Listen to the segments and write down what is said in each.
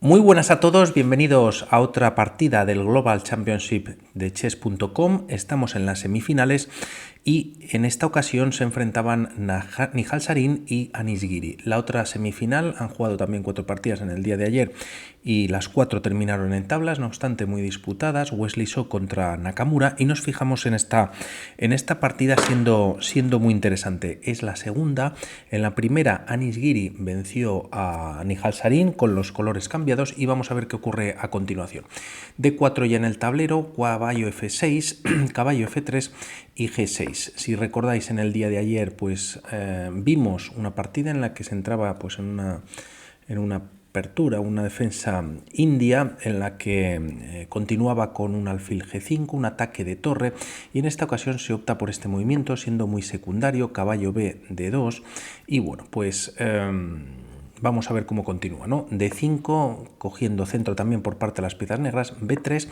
Muy buenas a todos, bienvenidos a otra partida del Global Championship de Chess.com. Estamos en las semifinales y en esta ocasión se enfrentaban Nihal Sarin y Anish Giri. La otra semifinal han jugado también 4 partidas en el día de ayer y las 4 terminaron en tablas, no obstante muy disputadas. Wesley So contra Nakamura, y nos fijamos en esta partida siendo muy interesante. Es la segunda. En la primera Anish Giri venció a Nihal Sarin con los colores cambiados y vamos a ver qué ocurre a continuación. D4 ya en el tablero, caballo F6, caballo F3 y G6. Si recordáis, en el día de ayer pues vimos una partida en la que se entraba pues en una apertura, una defensa india en la que continuaba con un alfil G5, un ataque de torre, y en esta ocasión se opta por este movimiento siendo muy secundario, caballo B D2, y bueno, pues vamos a ver cómo continúa, ¿no? D5, cogiendo centro también por parte de las piezas negras. B3,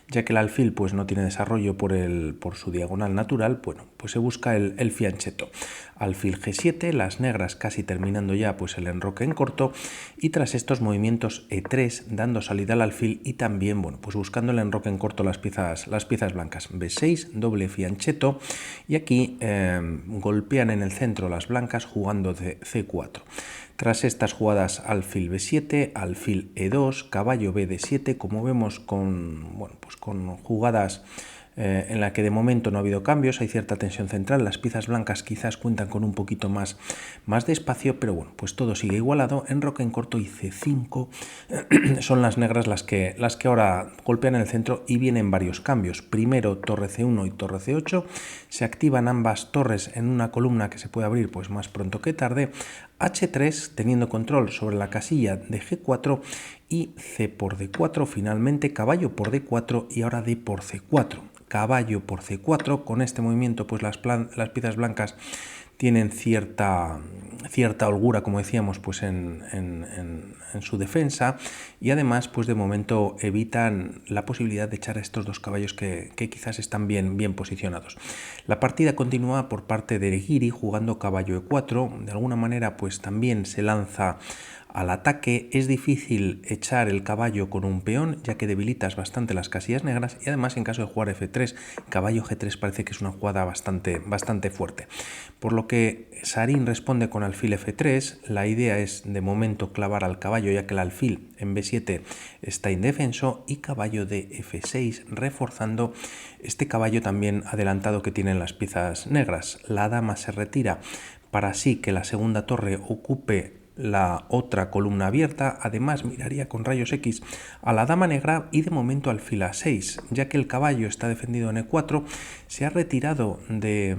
ya que el alfil pues no tiene desarrollo por su diagonal natural, bueno, pues se busca el fianchetto. Alfil G7, las negras casi terminando ya pues el enroque en corto, y tras estos movimientos E3, dando salida al alfil y también, bueno, pues buscando el enroque en corto las piezas blancas. B6, doble fianchetto, y aquí golpean en el centro las blancas jugando de C4. Tras estas jugadas, alfil B7, alfil E2, caballo B D7, como vemos con jugadas en la que de momento no ha habido cambios, hay cierta tensión central, las piezas blancas quizás cuentan con un poquito más de espacio, pero bueno, pues todo sigue igualado. Enroque en corto y C5 son las negras las que ahora golpean en el centro, y vienen varios cambios. Primero torre C1 y torre C8, se activan ambas torres en una columna que se puede abrir pues más pronto que tarde. H3 teniendo control sobre la casilla de G4 y C por D4, finalmente caballo por D4 y ahora D por C4. Caballo por C4, con este movimiento pues las piezas blancas tienen cierta holgura, como decíamos, pues en su defensa, y además pues de momento evitan la posibilidad de echar a estos dos caballos que quizás están bien posicionados. La partida continúa por parte de Giri jugando caballo E4, de alguna manera pues también se lanza al ataque. Es difícil echar el caballo con un peón, ya que debilitas bastante las casillas negras, y además en caso de jugar F3, caballo G3 parece que es una jugada bastante fuerte. Por lo que Sarin responde con alfil F3, la idea es de momento clavar al caballo, ya que el alfil en B7 está indefenso, y caballo de F6, reforzando este caballo también adelantado que tienen las piezas negras. La dama se retira para así que la segunda torre ocupe la otra columna abierta. Además miraría con rayos X a la dama negra, y de momento alfil A6, ya que el caballo está defendido en E4, se ha retirado de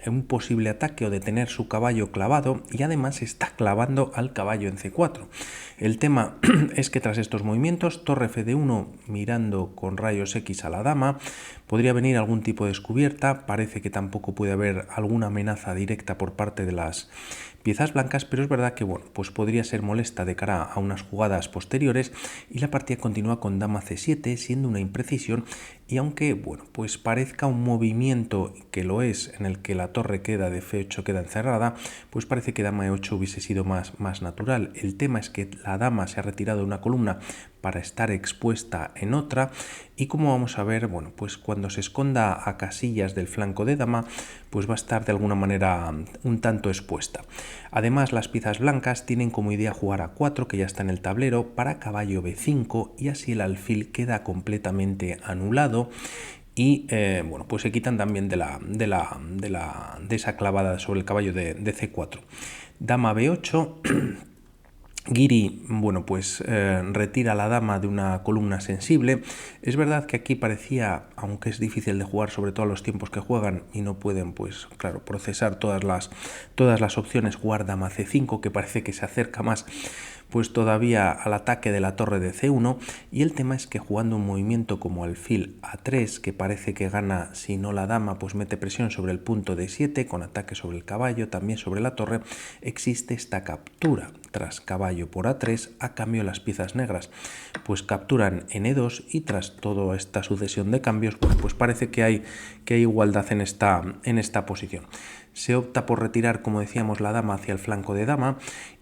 un posible ataque o de tener su caballo clavado, y además está clavando al caballo en C4. El tema es que tras estos movimientos, torre Fd1 mirando con rayos X a la dama, podría venir algún tipo de descubierta. Parece que tampoco puede haber alguna amenaza directa por parte de las piezas blancas, pero es verdad que bueno, pues podría ser molesta de cara a unas jugadas posteriores, y la partida continúa con dama C7, siendo una imprecisión, y aunque bueno, pues parezca un movimiento que lo es, en el que la torre queda de F8 queda encerrada, pues parece que dama E8 hubiese sido más natural. El tema es que la dama se ha retirado de una columna para estar expuesta en otra, y como vamos a ver, bueno, pues cuando se esconda a casillas del flanco de dama, pues va a estar de alguna manera un tanto expuesta. Además, las piezas blancas tienen como idea jugar a 4, que ya está en el tablero, para caballo B5, y así el alfil queda completamente anulado, y bueno, pues se quitan también de esa clavada sobre el caballo de C4. Dama B8. Giri, bueno, pues retira a la dama de una columna sensible. Es verdad que aquí parecía, aunque es difícil de jugar, sobre todo a los tiempos que juegan y no pueden, pues claro, procesar todas las opciones, jugar dama C5, que parece que se acerca más pues todavía al ataque de la torre de C1, y el tema es que jugando un movimiento como alfil A3, que parece que gana si no la dama, pues mete presión sobre el punto D7 con ataque sobre el caballo, también sobre la torre, existe esta captura. tras caballo por A3, a cambio las piezas negras pues capturan en E2 y tras toda esta sucesión de cambios, bueno, pues parece que hay igualdad en esta posición. Se opta por retirar, como decíamos, la dama hacia el flanco de dama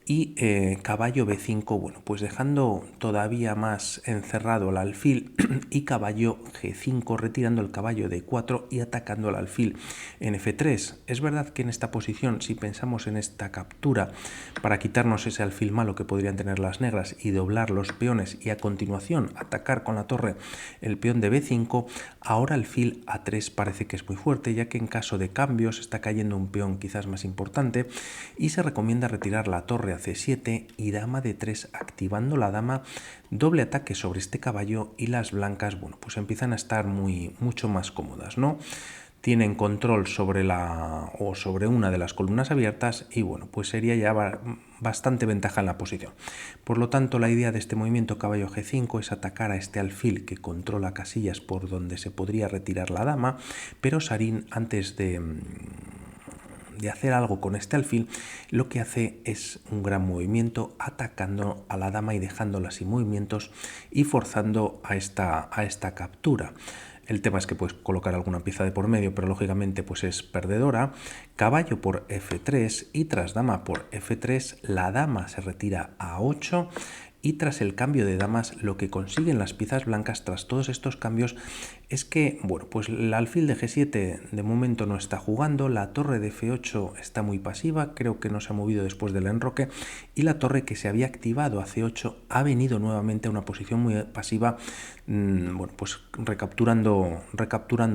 y caballo B5, bueno, pues dejando todavía más encerrado el alfil y caballo G5, retirando el caballo D4 y atacando el alfil en F3. Es verdad que en esta posición, si pensamos en esta captura para quitarnos ese alfil malo que podrían tener las negras y doblar los peones y a continuación atacar con la torre el peón de B5, ahora el alfil A3 parece que es muy fuerte, ya que en caso de cambios está cayendo un peón quizás más importante y se recomienda retirar la torre a C7 y dama D3, activando la dama, doble ataque sobre este caballo y las blancas, bueno, pues empiezan a estar mucho más cómodas, ¿no? Tienen control sobre una de las columnas abiertas y bueno, pues sería ya bastante ventaja en la posición. Por lo tanto, la idea de este movimiento caballo G5 es atacar a este alfil que controla casillas por donde se podría retirar la dama, pero Sarin, antes de hacer algo con este alfil, lo que hace es un gran movimiento atacando a la dama y dejándola sin movimientos y forzando a esta captura. El tema es que puedes colocar alguna pieza de por medio, pero lógicamente pues es perdedora. Caballo por F3 y tras dama por F3, la dama se retira a 8 y tras el cambio de damas lo que consiguen las piezas blancas tras todos estos cambios es que, bueno, pues el alfil de G7 de momento no está jugando, la torre de F8 está muy pasiva, creo que no se ha movido después del enroque, y la torre que se había activado a C8 ha venido nuevamente a una posición muy pasiva, bueno, pues recapturando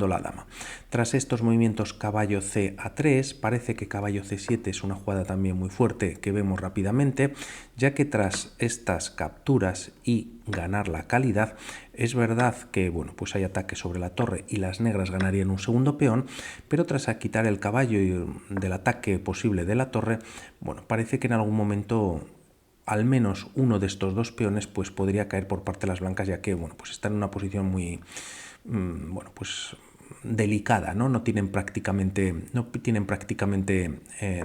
la dama. Tras estos movimientos caballo C a 3, parece que caballo C7 es una jugada también muy fuerte que vemos rápidamente, ya que tras estas capturas y ganar la calidad, es verdad que bueno, pues hay ataque sobre la torre y las negras ganarían un segundo peón, pero tras quitar el caballo del ataque posible de la torre, bueno, parece que en algún momento al menos uno de estos dos peones pues podría caer por parte de las blancas, ya que bueno, pues están en una posición muy bueno, pues delicada, no tienen prácticamente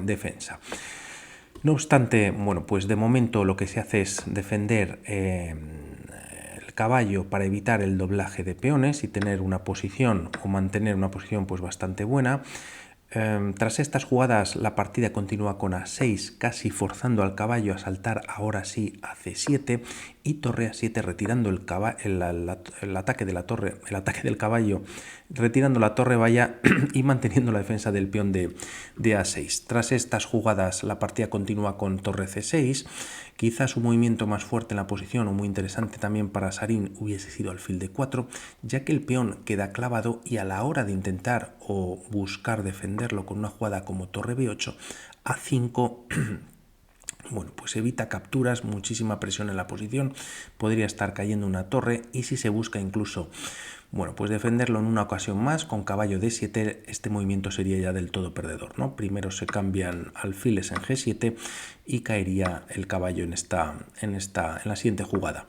defensa. No obstante, bueno, pues de momento lo que se hace es defender el caballo para evitar el doblaje de peones y tener una posición o mantener una posición pues bastante buena. Tras estas jugadas la partida continúa con A6, casi forzando al caballo a saltar ahora sí a C7 y torre A7 retirando el ataque de la torre, el ataque del caballo, retirando la torre vaya y manteniendo la defensa del peón de A6. Tras estas jugadas la partida continúa con torre C6, quizás un movimiento más fuerte en la posición o muy interesante también para Sarin hubiese sido alfil D4, ya que el peón queda clavado y a la hora de intentar o buscar defenderlo con una jugada como torre B8, A5 bueno, pues evita capturas, muchísima presión en la posición, podría estar cayendo una torre y si se busca incluso, bueno, pues defenderlo en una ocasión más con caballo D7, este movimiento sería ya del todo perdedor, ¿no? Primero se cambian alfiles en G7 y caería el caballo en la siguiente jugada.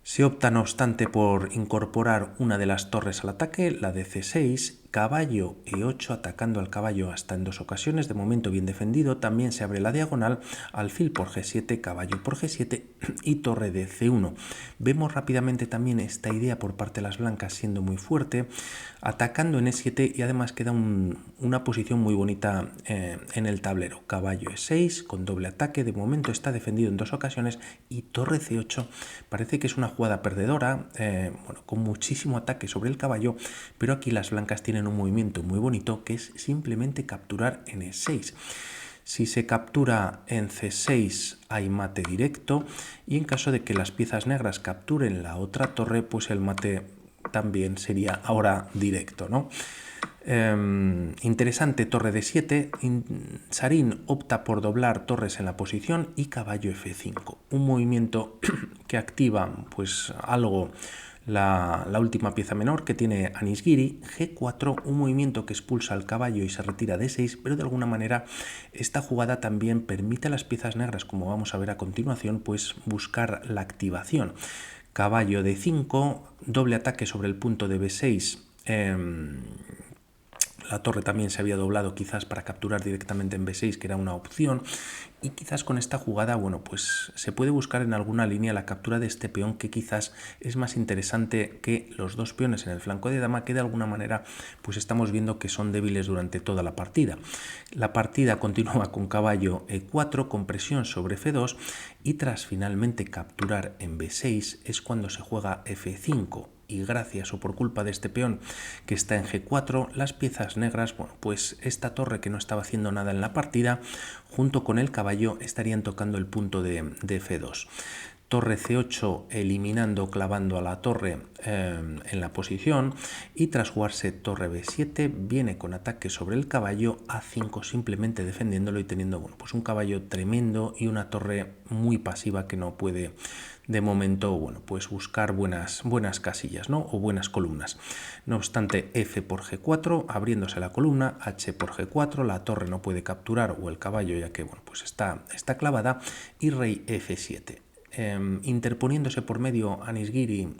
Se opta, no obstante, por incorporar una de las torres al ataque, la de C6, caballo E8 atacando al caballo hasta en dos ocasiones, de momento bien defendido. También se abre la diagonal, alfil por G7, caballo por G7 y torre de C1. Vemos rápidamente también esta idea por parte de las blancas siendo muy fuerte, atacando en E7 y además queda una posición muy bonita en el tablero. Caballo E6 con doble ataque, de momento está defendido en dos ocasiones y torre C8 parece que es una jugada perdedora, bueno, con muchísimo ataque sobre el caballo, pero aquí las blancas tienen un movimiento muy bonito que es simplemente capturar en E6. Si se captura en C6 hay mate directo y en caso de que las piezas negras capturen la otra torre, pues el mate también sería ahora directo, ¿no? Interesante torre de 7. Sarin opta por doblar torres en la posición y caballo F5, un movimiento que activa pues algo la última pieza menor que tiene Anisgiri. G4, un movimiento que expulsa al caballo y se retira de 6, pero de alguna manera esta jugada también permite a las piezas negras, como vamos a ver a continuación, pues buscar la activación. Caballo de 5, doble ataque sobre el punto de B6. La torre también se había doblado quizás para capturar directamente en B6, que era una opción. Y quizás con esta jugada, bueno, pues se puede buscar en alguna línea la captura de este peón, que quizás es más interesante que los dos peones en el flanco de dama, que de alguna manera pues estamos viendo que son débiles durante toda la partida. La partida continúa con caballo E4 con presión sobre F2 y tras finalmente capturar en B6 es cuando se juega F5. Y gracias o por culpa de este peón que está en G4, las piezas negras, bueno, pues esta torre que no estaba haciendo nada en la partida, junto con el caballo estarían tocando el punto de F2. Torre C8 eliminando, clavando a la torre en la posición, y tras jugarse torre B7 viene con ataque sobre el caballo A5, simplemente defendiéndolo y teniendo, bueno, pues un caballo tremendo y una torre muy pasiva que no puede de momento, bueno, pues buscar buenas casillas, ¿no? O buenas columnas. No obstante, F por G4, abriéndose la columna, H por G4, la torre no puede capturar o el caballo, ya que, bueno, pues está clavada, y rey F7. Interponiéndose por medio Anisgiri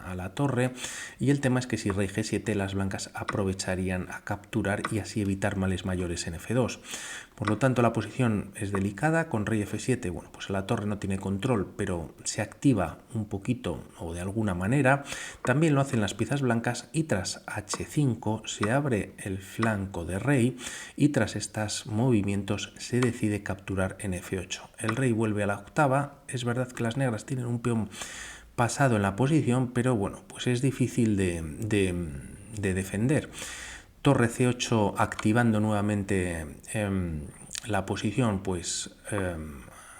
a la torre, y el tema es que si rey G7 las blancas aprovecharían a capturar y así evitar males mayores en F2. Por lo tanto, la posición es delicada. Con rey F7, bueno, pues la torre no tiene control, pero se activa un poquito o de alguna manera. También lo hacen las piezas blancas, y tras H5 se abre el flanco de rey, y tras estos movimientos se decide capturar en F8. El rey vuelve a la octava. Es verdad que las negras tienen un peón pasado en la posición, pero bueno, pues es difícil de defender. Torre C8 activando nuevamente la posición, pues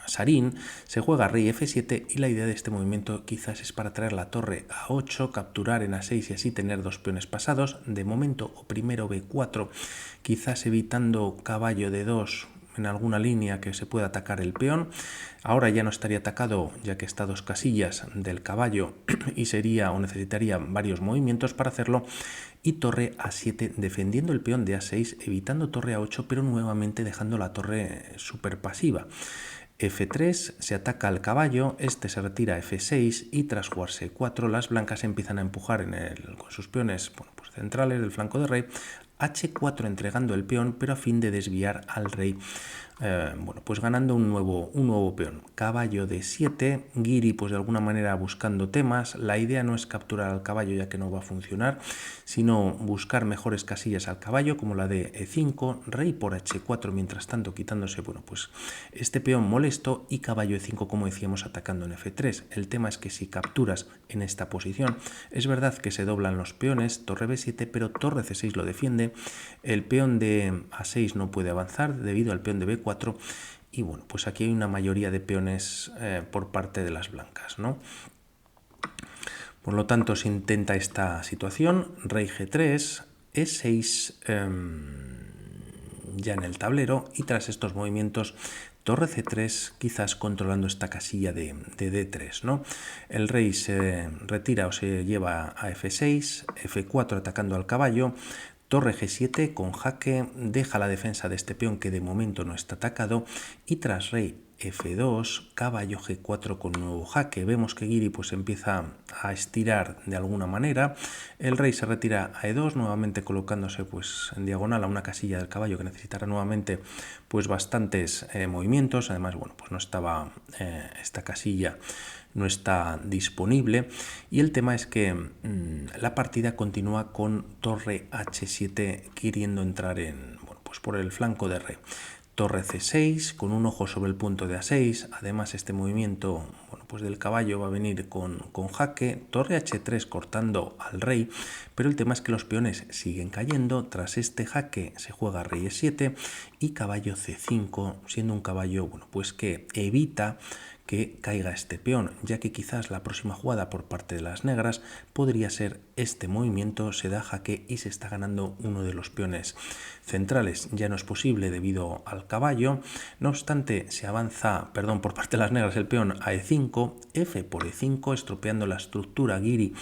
Sarin, se juega rey F7, y la idea de este movimiento quizás es para traer la torre a 8, capturar en A6 y así tener dos peones pasados. De momento, o primero B4, quizás evitando caballo D2 en alguna línea que se pueda atacar el peón. Ahora ya no estaría atacado, ya que está a 2 casillas del caballo y sería o necesitaría varios movimientos para hacerlo. Y torre A7 defendiendo el peón de A6, evitando torre A8, pero nuevamente dejando la torre súper pasiva. F3 se ataca al caballo, este se retira a F6, y tras jugarse 4 las blancas empiezan a empujar con sus peones, bueno, pues centrales del flanco de rey. H4 entregando el peón, pero a fin de desviar al rey, bueno, pues ganando un nuevo peón. Caballo D7, Giri pues de alguna manera buscando temas. La idea no es capturar al caballo, ya que no va a funcionar, sino buscar mejores casillas al caballo, como la de E5, rey por H4, mientras tanto quitándose, bueno, pues este peón molesto, y caballo E5, como decíamos, atacando en F3. El tema es que si capturas en esta posición, es verdad que se doblan los peones, torre B7, pero torre C6 lo defiende. El peón de A6 no puede avanzar debido al peón de B4, y bueno, pues aquí hay una mayoría de peones por parte de las blancas, ¿no? Por lo tanto, se intenta esta situación, rey G3, E6 ya en el tablero, y tras estos movimientos torre C3, quizás controlando esta casilla de D3, ¿no? El rey se retira o se lleva a F6, F4 atacando al caballo, torre G7 con jaque, deja la defensa de este peón que de momento no está atacado, y tras rey F2, caballo G4 con nuevo jaque. Vemos que Giri pues empieza a estirar de alguna manera. El rey se retira a E2, nuevamente colocándose pues en diagonal a una casilla del caballo que necesitará nuevamente pues bastantes movimientos. Además, bueno, pues no estaba esta casilla no está disponible, y el tema es que la partida continúa con torre H7 queriendo entrar en, bueno, pues por el flanco de rey. Torre C6 con un ojo sobre el punto de A6. Además, este movimiento, bueno, pues del caballo va a venir con jaque. Torre H3 cortando al rey, pero el tema es que los peones siguen cayendo. Tras este jaque se juega rey E7 y caballo C5, siendo un caballo, bueno, pues que evita que caiga este peón, ya que quizás la próxima jugada por parte de las negras podría ser este movimiento. Se da jaque y se está ganando uno de los peones centrales. Ya no es posible debido al caballo. No obstante, se avanza, por parte de las negras, el peón a E5, F por E5, estropeando la estructura. Giri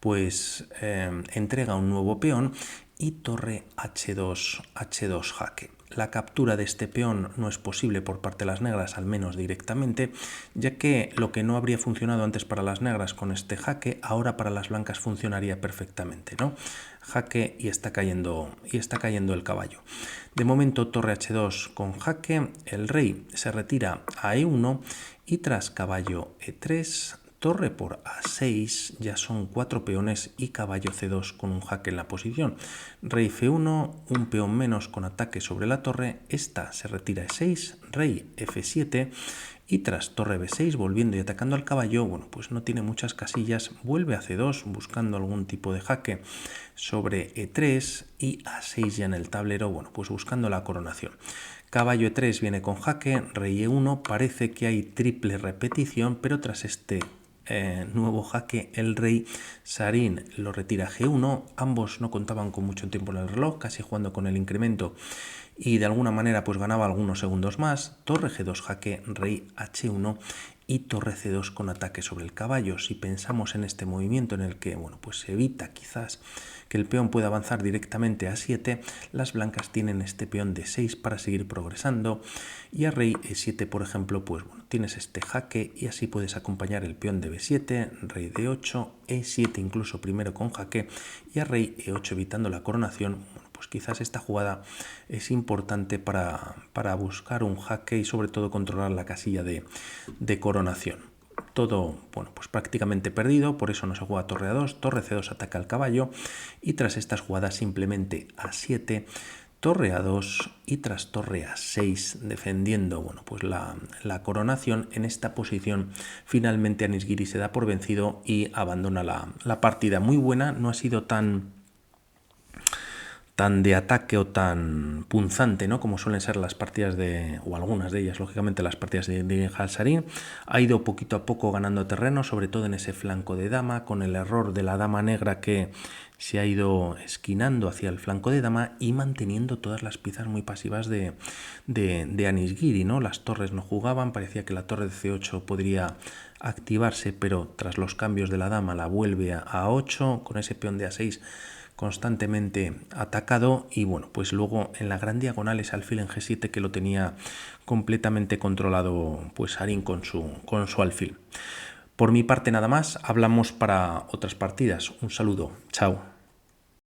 pues entrega un nuevo peón, y torre H2 jaque. la captura de este peón no es posible por parte de las negras, al menos directamente, ya que lo que no habría funcionado antes para las negras con este jaque, ahora para las blancas funcionaría perfectamente, ¿no? Jaque y está cayendo el caballo. De momento torre h2 con jaque, el rey se retira a e1 y tras caballo e3, torre por a6, ya son 4 peones y caballo c2 con un jaque en la posición. Rey f1, un peón menos con ataque sobre la torre, esta se retira a e6, rey f7 y tras torre b6 volviendo y atacando al caballo, bueno, pues no tiene muchas casillas, vuelve a c2 buscando algún tipo de jaque sobre e3 y a6 ya en el tablero, bueno, pues buscando la coronación. Caballo e3 viene con jaque, rey e1, parece que hay triple repetición, pero tras este nuevo jaque el rey Sarin lo retira a g1, ambos no contaban con mucho tiempo en el reloj, casi jugando con el incremento y de alguna manera pues ganaba algunos segundos más. Torre g2 jaque, rey h1 y torre c2 con ataque sobre el caballo. Si pensamos en este movimiento en el que bueno, pues se evita quizás que el peón pueda avanzar directamente a 7, las blancas tienen este peón de 6 para seguir progresando y a rey e7, por ejemplo, pues bueno, tienes este jaque y así puedes acompañar el peón de b7, rey d8, e7 incluso primero con jaque y a rey e8 evitando la coronación. Bueno, pues quizás esta jugada es importante para buscar un jaque y sobre todo controlar la casilla de coronación. Todo, bueno, pues prácticamente perdido, por eso no se juega torre a2, torre c2 ataca al caballo y tras estas jugadas simplemente a7, torre a2 y tras torre a6 defendiendo, bueno, pues la coronación. En esta posición finalmente Anisgiri se da por vencido y abandona la partida. Muy buena, no ha sido tan de ataque o tan punzante, ¿no?, como suelen ser las partidas o algunas de ellas, lógicamente, las partidas de Nihal Sarin. Ha ido poquito a poco ganando terreno, sobre todo en ese flanco de dama, con el error de la dama negra que se ha ido esquinando hacia el flanco de dama y manteniendo todas las piezas muy pasivas de Anisgiri, ¿no? Las torres no jugaban, parecía que la torre de c8 podría activarse, pero tras los cambios de la dama la vuelve a 8, con ese peón de a6 constantemente atacado y bueno, pues luego en la gran diagonal ese alfil en g7 que lo tenía completamente controlado pues Sarin con su alfil. Por mi parte nada más, hablamos para otras partidas. Un saludo, chao.